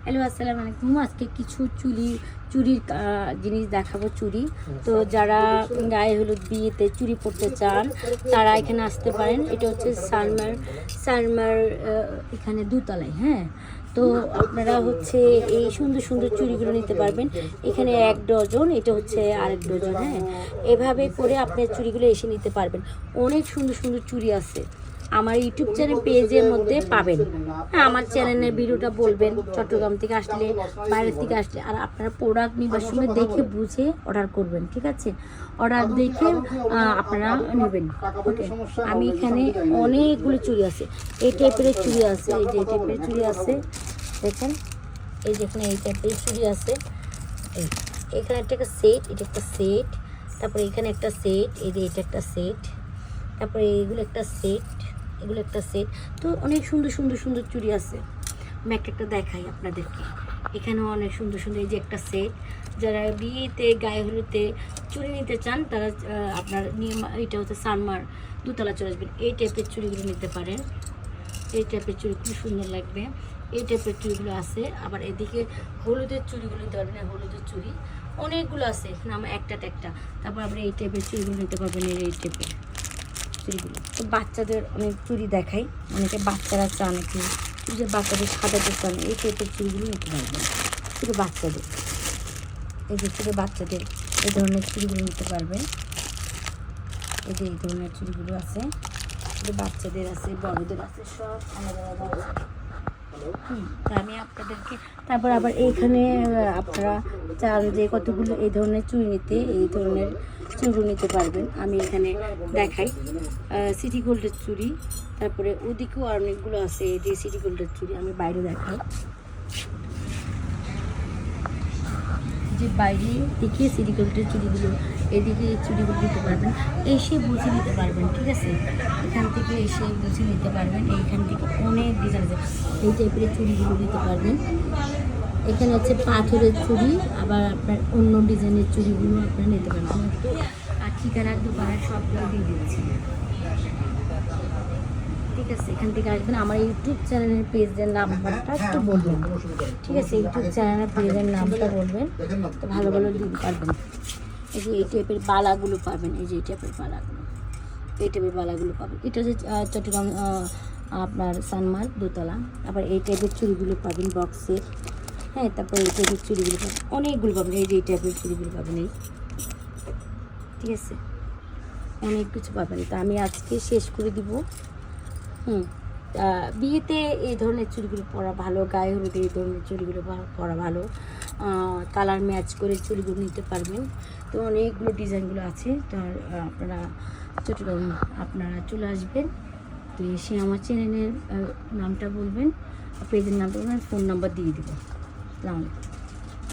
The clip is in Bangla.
হ্যালো, আসসালামু আলাইকুম। আজকে কিছু চুরির জিনিস দেখাবো। চুরি তো যারা গায়ে হলুদ বিয়েতে চুরি পরতে চান তারা এখানে আসতে পারেন। এটা হচ্ছে সানমার এখানে দোতলায়। হ্যাঁ, তো আপনারা হচ্ছে এই সুন্দর সুন্দর চুড়িগুলো নিতে পারবেন। এখানে 1 ডজন, এটা হচ্ছে আরেক ডজন। হ্যাঁ, এভাবে করে আপনার চুড়িগুলো এসে নিতে পারবেন। অনেক সুন্দর সুন্দর চুড়ি আছে, আমার ইউটিউব চ্যানেল পেজের মধ্যে পাবেন। হ্যাঁ, আমার চ্যানেলের ভিডিওটা বলবেন চট্টগ্রাম থেকে আসলে, বাইরের থেকে আসলে, আর আপনারা প্রোডাক্ট নিবার সময় দেখে বুঝে অর্ডার করবেন। ঠিক আছে, অর্ডার দেখে আপনারা নেবেন। ওকে, আমি এখানে অনেকগুলো চুড়ি আছে, এই টাইপের চুড়ি আছে, এই যে এই টাইপের চুড়ি আছে দেখেন, এই যেখানে এই টাইপের চুড়ি আছে। এখানে একটা সেট, এটা একটা সেট, তারপরে এখানে একটা সেট, এই যে এটা একটা সেট, তারপরে এগুলো একটা সেট, এগুলো একটা সেট। তো অনেক সুন্দর সুন্দর সুন্দর চুড়ি আছে। আমি একটা দেখাই আপনাদেরকে। এখানেও অনেক সুন্দর সুন্দর, এই যে একটা সেট। যারা বিয়েতে গায়ে হলুদে চুড়ি নিতে চান তারা আপনার এটা হচ্ছে সানমার দোতলা চলে আসবেন। এই টাইপের চুড়িগুলো নিতে পারেন। এই টাইপের চুড়ি খুব সুন্দর লাগবে। এই টাইপের চুড়িগুলো আছে। আবার এদিকে হলুদের চুড়িগুলো নিতে পারবেন, হলুদের চুড়ি অনেকগুলো আছে, নাম একটা। তারপর আপনি এই টাইপের চুড়িগুলো নিতে পারবেন, এই টাইপের চুড়িগুলো। তো বাচ্চাদের অনেক চুড়ি দেখাই, অনেকে বাচ্চারা চান একটু যে বাচ্চাদের সাজাতে চান, এই টাইপের চুড়িগুলো নিতে পারবেন। শুধু বাচ্চাদের, এই যে ছোটো বাচ্চাদের এই ধরনের চুড়িগুলো নিতে পারবেন। এই যে এই ধরনের চুড়িগুলো আছে, শুধু বাচ্চাদের আছে, বড়দের আছে, সব আলাদা আলাদা আছে। তা আমি আপনাদেরকে, তারপর আবার এইখানে আপনারা চান যে কতগুলো এই ধরনের চুড়ি নিতে, এই ধরনের চুড়ি নিতে পারবেন। আমি এখানে দেখাই সিটি গোল্ডের চুড়ি, তারপরে ওদিকেও অনেকগুলো আছে। এই যে সিটি গোল্ডের চুড়ি আমি বাইরে দেখাই, যে বাইরে দেখে সিটি গোল্ডের চুড়িগুলো, এদিকে এই চুড়িগুলো নিতে পারবেন, এসে বুঝে নিতে পারবেন। ঠিক আছে, এখান থেকে এসে বুঝে নিতে পারবেন। এইখান থেকে অনেক ডিজাইন আছে, এই টাইপের চুড়িগুলো নিতে পারবেন। এখানে হচ্ছে পাথরের চুড়ি, আবার আপনার অন্য ডিজাইনের চুড়িগুলো আপনারা নিতে পারবেন। আর ঠিকানার দোকানের সবগুলো দিয়ে দিচ্ছি। ঠিক আছে, এখান থেকে আসবেন। আমার ইউটিউব চ্যানেলের পেজের নাম্বারটা একটু বলবেন। ঠিক আছে, ইউটিউব চ্যানেলের পেজের নামটা বলবেন, তো ভালো ভালো দিতে পারবেন। এই যে এই টাইপের বালাগুলো পাবেন, এই যে এই টাইপের বালাগুলো, এই টাইপের বালাগুলো পাবেন। এটা হচ্ছে চট্টগ্রাম আপনার সানমার দোতলা। আবার এই টাইপের চুড়িগুলো পাবেন বক্সে। হ্যাঁ, তারপরে এই টাইপের চুড়িগুলো পাবেন, অনেকগুলো পাবেন। এই যে এই টাইপের চুড়িগুলো পাবেন, এই ঠিক আছে, অনেক কিছু পাবেন। তা আমি আজকে শেষ করে দিব। বিয়েতে এই ধরনের চুড়িগুলো পরা ভালো, গায়ে হলুদে এই ধরনের চুড়িগুলো পরা ভালো। কালার ম্যাচ করে চুড়িগুলো নিতে পারবেন। তো অনেকগুলো ডিজাইনগুলো আছে, তো আপনারা চট্টগ্রাম আপনারা চলে আসবেন। তো এসে আমার চ্যানেলের নামটা বলবেন, পেজের নামটা বলবেন, ফোন নাম্বার দিয়ে দেবো। আসসালামু আলাইকুম।